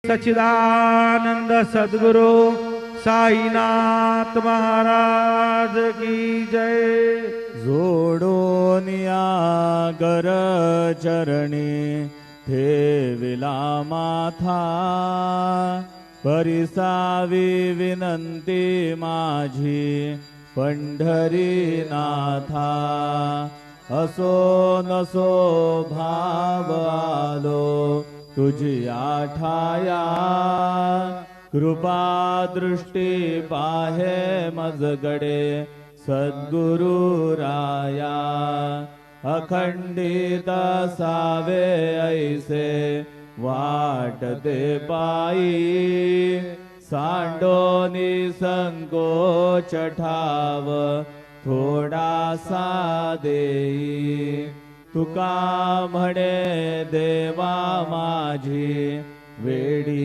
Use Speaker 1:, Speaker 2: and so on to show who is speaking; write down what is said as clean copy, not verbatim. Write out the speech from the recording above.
Speaker 1: सच्चिदानंद सद्गुरु साईनाथ महाराज की जय।
Speaker 2: जोडोनिया गर चरणी ठेविला माथा, परिसावी विनंती माझी पंढरीनाथा। असो नसो भाव आलो तुझी आठाया, कृपा दृष्टी पाहे मजगडे सद्गुरु राया। अखंडित सावे ऐसे वाटते पायी, सांडोनी संकोच ठाव थोडासा देई। तुका म्हणे देवा माझी वेडी